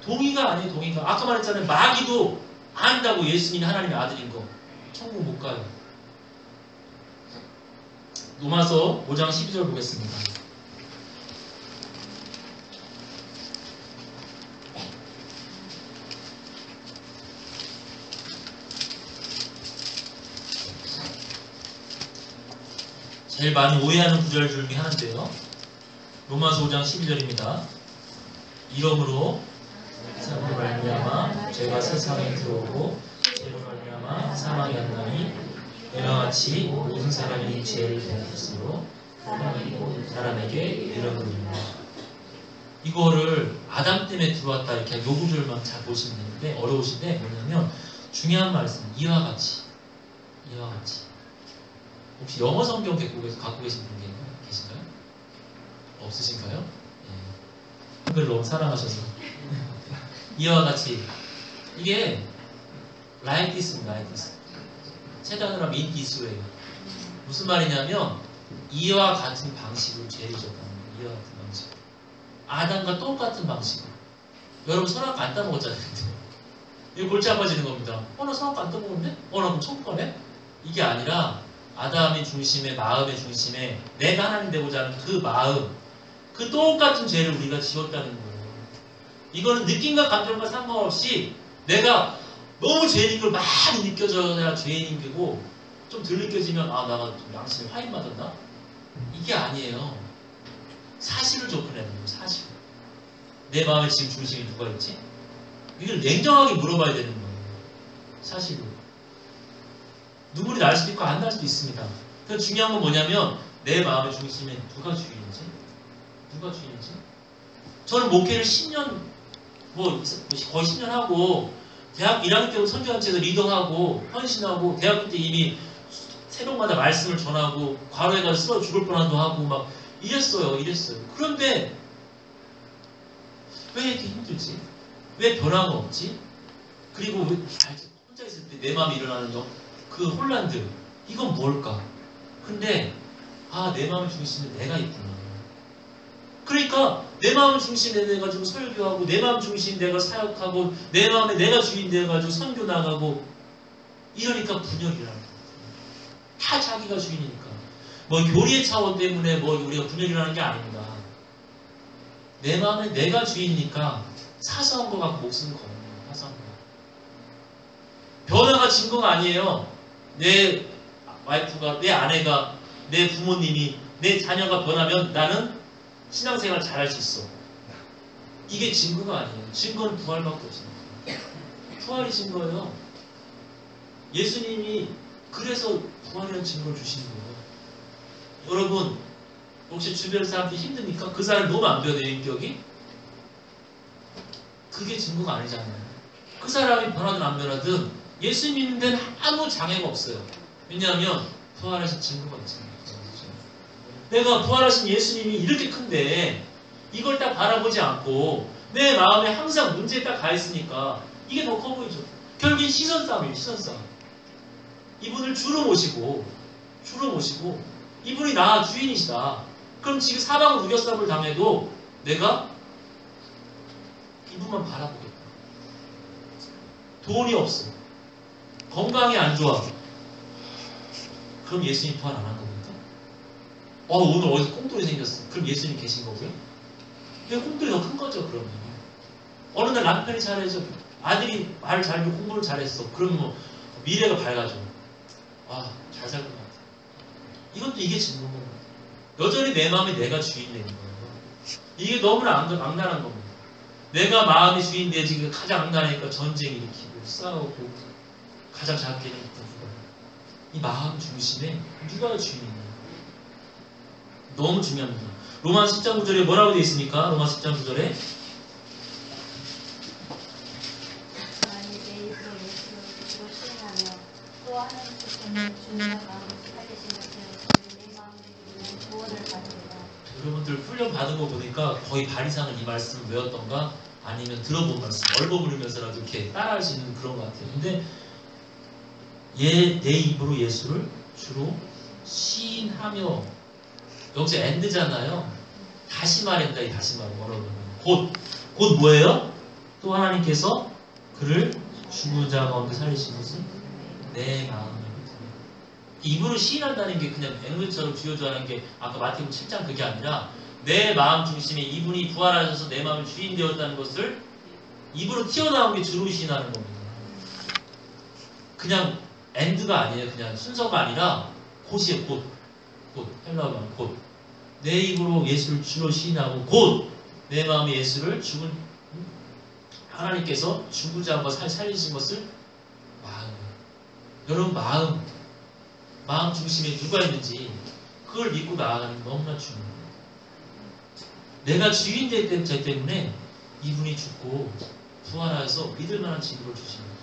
동의가 아니에요. 동의가. 아까 말했잖아요. 마귀도 안다고 예수님이 하나님의 아들인 거. 천국 못 가요. 로마서 5장 12절 보겠습니다. 제일 많이 오해하는 구절 중에 하나인데요. 로마서 5장 12절입니다. 이러므로 사람으로 말미암아 죄가 세상에 들어오고 죄로 말미암아 사망이 왔나니 이와 같이 모든 사람이 죄를 범했으므로 사람에게 이르느니라. 이거를 아담 때문에 들어왔다 이렇게 요 구절만 잘 보시면 되는데 어려우신데 뭐냐면 중요한 말씀 이와 같이 혹시 영어 성경 갖고 계신 분 계신가요? 없으신가요? 예. 한글 너무 사랑하셔서 이와 같이 이게 like this입니다. like this. 세단으로 하면 in this way. 무슨 말이냐면 이와 같은 방식으로 죄를 졌다는 거예요. 이와 같은 방식. 아담과 똑같은 방식으로. 여러분 선악 안 따먹었잖아요. 이거 골치 아파지는 겁니다. 나 선악 안 따먹었는데? 나 그럼 천국 가네? 이게 아니라 아담의 중심에 마음의 중심에 내가 하나님 되고자 하는 그 마음 그 똑같은 죄를 우리가 지었다는 거예요. 이거는 느낌과 감정과 상관없이 내가 너무 죄인인 걸 많이 느껴져야 죄인인 거고 좀 덜 느껴지면 나가 좀 양심에 화인 맞았나? 이게 아니에요. 사실을 접근해야 돼요. 사실. 내 마음의 지금 중심이 누가 있지? 이걸 냉정하게 물어봐야 되는 거예요. 사실로. 눈물이 날 수도 있고 안 날 수도 있습니다. 그래서 중요한 건 뭐냐면 내 마음의 중심에 누가 주인인지 저는 목회를 10년 거의 10년 하고 대학 1학년 때부터 선교단체에서 리더하고 헌신하고 대학교 때 이미 새벽마다 말씀을 전하고 과로에 가서 쓰러 죽을 뻔한도 하고 막 이랬어요. 그런데 왜 이렇게 힘들지? 왜 변화가 없지? 그리고 왜 혼자 있을 때 내 마음에 일어나는 그 혼란들 이건 뭘까? 근데 내 마음의 중심에 내가 있구나. 그러니까 내 마음 중심에 내가지고 설교하고 내 마음 중심에 내가 사역하고 내 마음에 내가 주인 돼가지고 선교 나가고 이러니까 분열이라는 거예요. 다 자기가 주인이니까. 뭐 교리의 차원 때문에 뭐 우리가 분열이라는 게 아닙니다. 내 마음에 내가 주인이니까 사소한 거 갖고 목숨 거는 거예요. 사소한 거. 변화가 증거가 아니에요. 내 와이프가, 내 아내가, 내 부모님이, 내 자녀가 변하면 나는 신앙생활 잘할 수 있어. 이게 증거가 아니에요. 증거는 부활밖에 없습니다. 부활이 증거예요. 예수님이 그래서 부활이라는 증거를 주시는 거예요. 여러분 혹시 주변 사람들이 힘드니까 그 사람이 너무 안 변해요. 인격이? 그게 증거가 아니잖아요. 그 사람이 변하든 안 변하든 예수 믿는 데는 아무 장애가 없어요. 왜냐하면 부활하신 증거가 있습니다. 내가 부활하신 예수님이 이렇게 큰데 이걸 딱 바라보지 않고 내 마음에 항상 문제에 딱 가 있으니까 이게 더 커 보이죠. 결국엔 시선 싸움이에요. 시선 싸움. 이분을 주로 모시고 이분이 나 주인이시다. 그럼 지금 사방을 우겨싸움을 당해도 내가 이분만 바라보겠다. 돈이 없어. 건강이 안 좋아. 그럼 예수님 부활 안 한 겁니까? 오늘 어디서 꽁돌이 생겼어. 그럼 예수님 계신 거고요? 왜 꽁돌이 더 큰 거죠, 그러면? 어느 날 남편이 잘해서 아들이 말을 잘하고 공부를 잘했어. 그럼 뭐 미래가 밝아져. 잘 살 것 같아. 이것도 이게 증거인 거예요. 여전히 내 마음에 내가 주인 되는 거예요. 이게 너무나 악랄한 겁니다. 내가 마음이 주인 되지 가장 악랄하니까 전쟁 일으키고 싸우고 가장 작게는 이 마음 중심에 누가 주인이냐. 너무 중요합니다. 로마서 10장 9절에 뭐라고 되어 있습니까? 로마서 10장 9절에 여러분들 훈련 받은 거 보니까 거의 반 이상은 이 말씀 외웠던가 아니면 들어본 말씀, 얼버무리면서라도 이렇게 따라할 수 있는 그런 것 같아요. 근데 내 입으로 예수를 주로 시인하며, 여기서 엔드잖아요. 다시 말한다, 이 다시 말. 곧 뭐예요? 또 하나님께서 그를 죽은 자 가운데 살리신 것은 내 마음이거든요. 입으로 시인한다는 게 그냥 앵글처럼 주요조하는 게 아까 마태복음 7장 그게 아니라 내 마음 중심에 이분이 부활하셔서 내 마음의 주인 되었다는 것을 입으로 튀어나온 게 주로 시인하는 겁니다. 그냥 엔드가 아니에요. 그냥 순서가 아니라 곧이에요. 곧 헬라어 말 곧. 내 입으로 예수를 주로 시인하고 곧 내 마음에 예수를 죽은 하나님께서 죽은 자 살리신 것을 마음. 여러분 마음 중심에 누가 있는지 그걸 믿고 나아가는 게 너무나 중요해요. 내가 주인 될 때문에 이분이 죽고 부활하여서 믿을 만한 증거를 주신 거죠.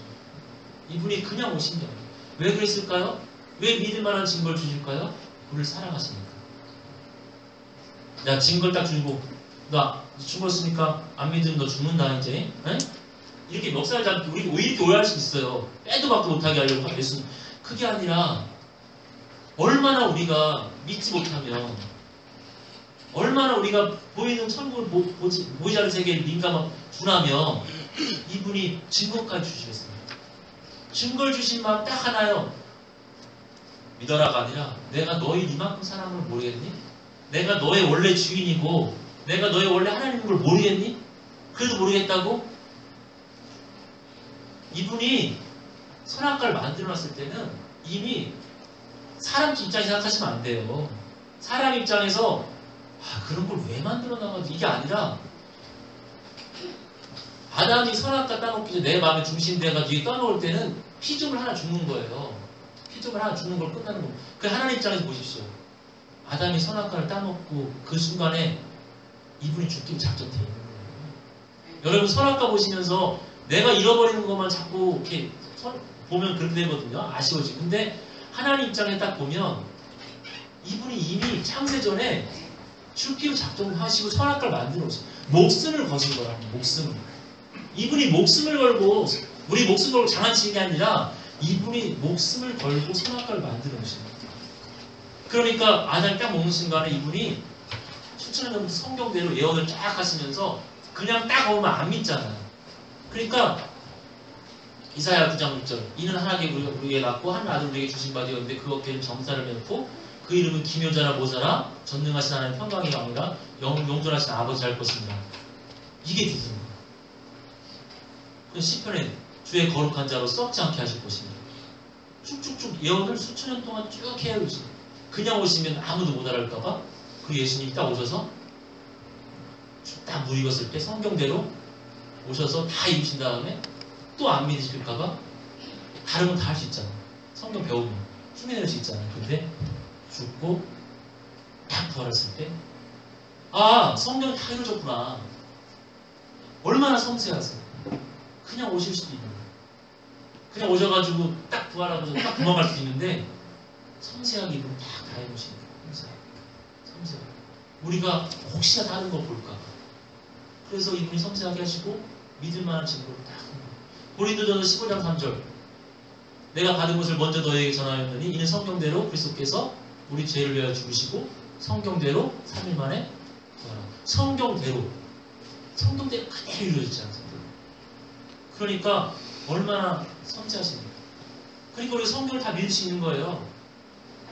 이분이 그냥 오신 게 아니에요. 왜 그랬을까요? 왜 믿을 만한 증거를 주실까요? 우리를 사랑하시니까. 야, 증거를 딱 주고 나 죽었으니까 안 믿으면 너 죽는다 이제. 에? 이렇게 멱살을 잡고 우리 이렇게 오해할 수 있어요. 빼도 박도 못하게 하려고 예수는. 그게 아니라 얼마나 우리가 믿지 못하면, 얼마나 우리가 보이는 천국을 보이지 않는 세계에 민감하고 둔하면 이분이 증거까지 주시겠습니다. 증거를 주신 마음 딱 하나요. 믿어라가 아니라 내가 너희 이만큼 사랑을 모르겠니? 내가 너의 원래 주인이고 내가 너의 원래 하나님인 걸 모르겠니? 그래도 모르겠다고? 이분이 선악과를 만들어놨을 때는 이미 사람 입장에서 생각하시면 안 돼요. 사람 입장에서 그런 걸 왜 만들어놔가지고 이게 아니라 아담이 선악과 따먹기 전에 내 마음에 중심돼가지고 떠먹을 때는 피조물 하나 죽는 거예요. 피조물 하나 죽는 걸 끝나는 거예요. 그 하나님 입장에서 보십시오. 아담이 선악과를 따먹고 그 순간에 이분이 죽기로 작정되어 있는 거예요. 여러분 선악과 보시면서 내가 잃어버리는 것만 자꾸 이렇게 보면 그렇게 되거든요. 아쉬워지고. 근데 하나님 입장에 딱 보면 이분이 이미 창세전에 죽기로 작정하시고 선악과를 만들어 오세요. 목숨을 거신 거라고. 목숨을. 이분이 목숨을 걸고 우리 목숨 걸고 장난치는 게 아니라 이분이 목숨을 걸고 선악과를 만들어 오신 거예요. 그러니까 아담이 딱 먹는 순간에 이분이 수천년 전부터 성경대로 예언을 쫙 하시면서 그냥 딱 오면 안 믿잖아요. 그러니까 이사야 9장 6절 이는 하나님께 우리에게 낳고 한 아들 우리에게 주신 바 되었는데 그 어깨에 정사를 메고 그 이름은 기묘자라 모자라 전능하신 하나님 평강의 왕이라 영존하신 아버지 할 것입니다. 이게 누구인가? 시편에 주의 거룩한 자로 썩지 않게 하실 것입니다. 쭉쭉쭉 예언을 수천 년 동안 쭉 해야 오시. 그냥 오시면 아무도 못 알아볼까봐 그 예수님이 딱 오셔서 딱 무익었을 때 성경대로 오셔서 다 입으신 다음에 또 안 믿으실까봐 다른 건 다 할 수 있잖아. 성경 배우면 흉내낼 수 있잖아. 근데 죽고 딱 부활했을 때 성경이 다 이루어졌구나. 얼마나 섬세하세요. 그냥 오실 수도 있는 거예요. 그냥 오셔가지고 딱 부활하면서 딱 도망갈 수도 있는데 섬세하게 이분 다 해놓으시는 거예요. 섬세하게. 우리가 혹시나 다른 거 볼까. 그래서 이분이 섬세하게 하시고 믿을 만한 증거를 딱 하는 거예요. 고린도전서 15장 3절 내가 받은 것을 먼저 너에게 전하였더니 이는 성경대로 그리스도께서 우리 죄를 위하여 죽으시고 성경대로 3일 만에 부활하고. 성경대로 그대로 이루어지지 않습니까? 그러니까 얼마나 섬세하십니까? 그러니까 우리가 성경을 다 믿을 수 있는 거예요.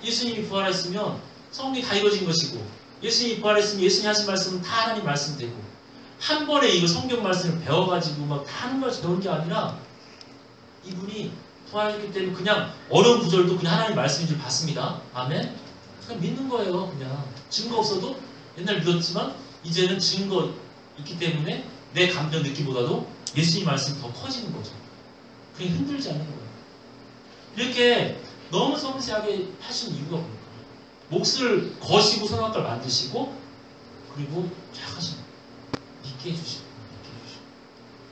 예수님이 부활했으면 성경이 다 이루어진 것이고 예수님이 부활했으면 예수님이 하신 말씀은 다 하나님 말씀 되고 한 번에 이거 성경 말씀을 배워가지고 막 다 하는 걸 배운 게 아니라 이분이 부활했기 때문에 그냥 어려운 구절도 그냥 하나님 말씀인 줄 봤습니다. 아멘? 그냥 믿는 거예요. 그냥 증거 없어도 옛날 믿었지만 이제는 증거 있기 때문에 내 감정 느끼보다도 예수님 말씀이 더 커지는 거죠. 그게 흔들지 않는 거예요. 이렇게 너무 섬세하게 하신 이유가 뭘까요? 몫을 거시고 선악과를 만드시고 그리고 쫙 하시는 거예요. 믿게 해주시고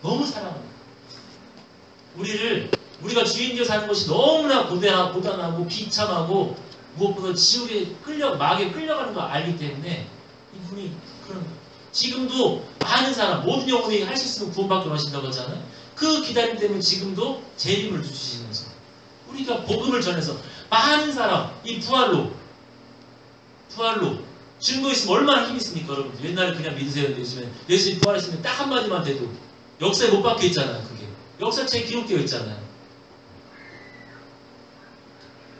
너무 사랑합니다. 우리가 주인되어 사는 것이 너무나 고단하고 비참하고 무엇보다 지옥에 막에 끌려가는 걸 알기 때문에 이분이 그런 지금도 많은 사람, 모든 영혼이 할 수 있으면 구원받게 하신다고 하잖아요. 그 기다림 때문에 지금도 재림을 주시면서 우리가 복음을 전해서 많은 사람, 이 부활로 증거 있으면 얼마나 힘이 있습니까, 여러분들? 옛날에 그냥 믿으세요. 요즘에 예수님 부활했으면 딱 한마디만 돼도 역사에 못 박혀 있잖아요. 그게 역사책에 기록되어 있잖아요.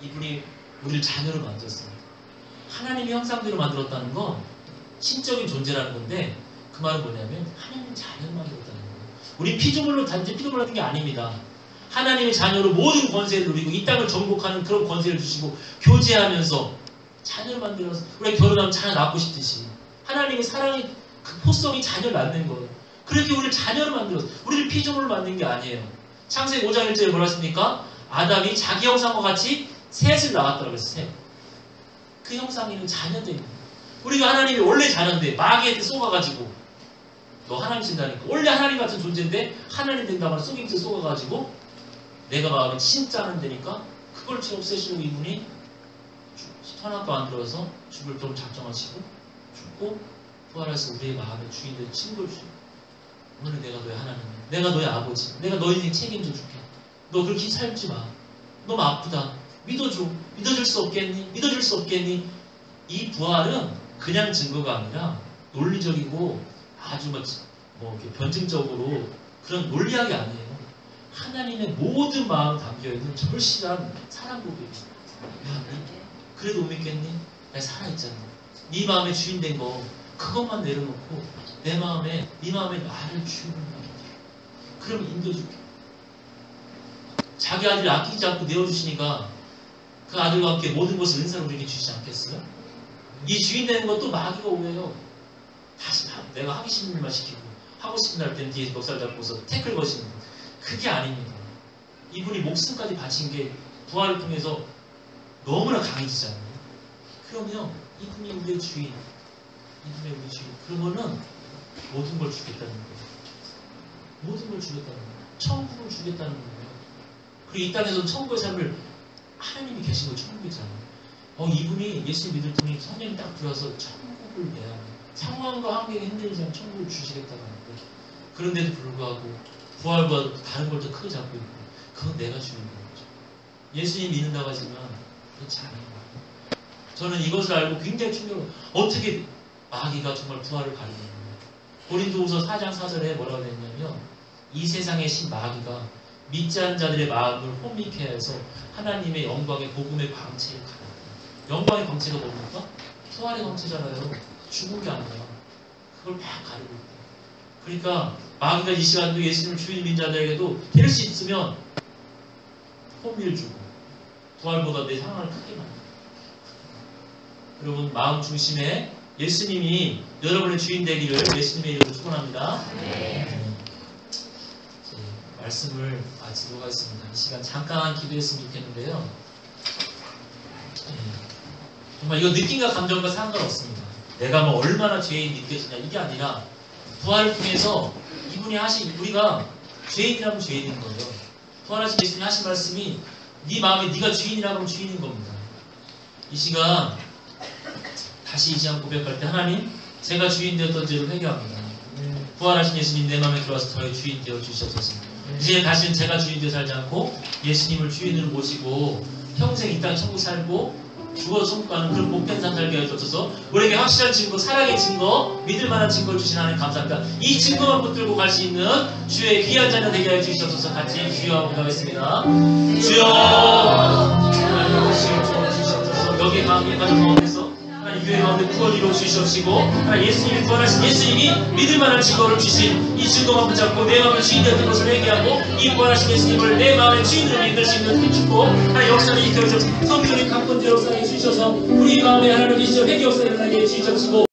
이분이 우리를 자녀로 만들었습니다. 하나님의 형상대로 만들었다는 건 신적인 존재라는 건데, 그 말은 뭐냐면 하나님 자녀로 만들었다는 거예요. 우리 피조물로 단지 피조물로 하는 게 아닙니다. 하나님의 자녀로 모든 권세를 누리고 이 땅을 정복하는 그런 권세를 주시고 교제하면서 자녀를 만들어서 우리가 결혼하면 자녀 낳고 싶듯이 하나님의 사랑의 그 포성이 자녀를 낳는 거예요. 그렇게 우리를 자녀로 만들어서 우리를 피조물로 만든 게 아니에요. 창세기 5장 1절에 뭐라 했습니까? 아담이 자기 형상과 같이 셋을 낳았다고 했어요. 셋. 그 형상에는 자녀들입니다. 우리가 하나님이 원래 자녀인데 마귀한테 속아가지고 너 하나님 신다니까 원래 하나님 같은 존재인데 하나님 된다고 하는 속임수에 속아가지고 내가 마음에 진짜 안 되니까 그걸 없애시고 이분이 선악과 안 들어서 죽을 병 작정하시고 죽고 부활해서 우리의 마음의 주인들 친구를 주고 오늘 내가 너의 하나님이야. 내가 너의 아버지. 내가 너의 인생 책임져 줄게. 너 그렇게 살지 마. 너무 아프다. 믿어줘. 믿어줄 수 없겠니? 믿어줄 수 없겠니? 이 부활은 그냥 증거가 아니라 논리적이고 아주 이렇게 변증적으로 그런 논리학이 아니에요. 하나님의 모든 마음 담겨있는 절실한 사랑 고백이에요. 야, 그래도 못 믿겠니? 나 살아있잖아. 네 마음의 주인 된 거 그것만 내려놓고 내 마음에 네 마음에 나를 주인으로 맡겨. 그럼 인도줄게. 자기 아들을 아끼지 않고 내어주시니까 그 아들과 함께 모든 것을 은사로 우리에게 주시지 않겠어요? 이 주인 되는 것도 마귀가 오해요. 다시 내가 하기 싫은 일만 시키고 하고 싶은 날 때는 뒤에서 멱살 잡고서 태클 거시는 거. 그게 아닙니다. 이분이 목숨까지 바친 게 부활을 통해서 너무나 강해지잖아요. 그러면 이분이 우리의 주인, 이분이 우리의 주인. 그러면은 모든 걸 주겠다는 거예요. 모든 걸 주겠다는 거예요. 천국을 주겠다는 거예요. 그리고 이 땅에서 천국의 삶을 하나님이 계신 거 천국이잖아요. 이분이 예수 믿을 때니 성령이 딱 들어와서 천국을 내야 해요. 상황과 환경이 흔들리지 않으면 천국을 주시겠다고 하는데 그런데도 불구하고 부활과 다른 걸 더 크게 잡고 있고 그건 내가 주는 거죠. 예수님 믿는다고 하지만 그렇지 않아요. 저는 이것을 알고 굉장히 충격을 어떻게 마귀가 정말 부활을 가리는 거예요. 고린도후서 4장 4절에 뭐라고 했냐면 이 세상의 신 마귀가 믿지 않는 자들의 마음을 혼미케 해서 하나님의 영광의 복음의 광채를 가려요. 영광의 광채가 뭡니까? 부활의 광채잖아요. 죽은 게 아니라 그걸 막 가리고 있대요. 그러니까 마귀가 이 시간도 예수님을 주인 믿는 자들에게도 될 수 있으면 혼미를 주고 부활보다 내 상황을 크게 만들어요. 여러분 마음 중심에 예수님이 여러분의 주인 되기를 예수님의 이름으로 축원합니다. 말씀을 마치도록 하겠습니다. 이 시간 잠깐 기도했으면 좋겠는데요. 정말 이거 느낌과 감정과 상관없습니다. 내가 뭐 얼마나 죄인이 느껴지냐 이게 아니라 부활을 통해서 이분이 하신 우리가 죄인이라면 죄인인 거예요. 부활하신 예수님이 하신 말씀이 네 마음에 네가 주인이라고 하면 주인인 겁니다. 이 시간 다시 이 시간 고백할 때 하나님 제가 주인 되었던 죄를 회개합니다. 부활하신 예수님 내 마음에 들어와서 저의 주인 되어 주시옵소서. 이제 다시는 제가 주인 되어 살지 않고 예수님을 주인으로 모시고 평생 이 땅 천국 살고 죽어서 천국 가는 그런 복된 삶 살게 해주셔서 우리에게 확실한 증거, 사랑의 증거, 믿을 만한 증거를 주신 하나님 감사합니다. 이 증거만 붙들고 갈 수 있는 주의 귀한 자녀 되게 해 주시옵소서. 같이 주여 한번 가겠습니다. 주여 주시옵소서. 여기 마음의 가정 가운데서 하나님 교회 가운데 구원 이루어 주시옵시고 하나님 예수님이 구원하신 예수님이 믿을 만한 증거를 주신 이 증거만 붙잡고 내 마음의 주인 되었던 것을 회개하고 이 구원하신 예수님을 내 마음의 주인으로 믿을 수 있는 힘 주고 하나님 역사를 일으켜 주셔서 성경의 강권제 역사에 주셔서 우리 마음에 하나님 계시죠 회개 역사에 일어나게 해주시옵시고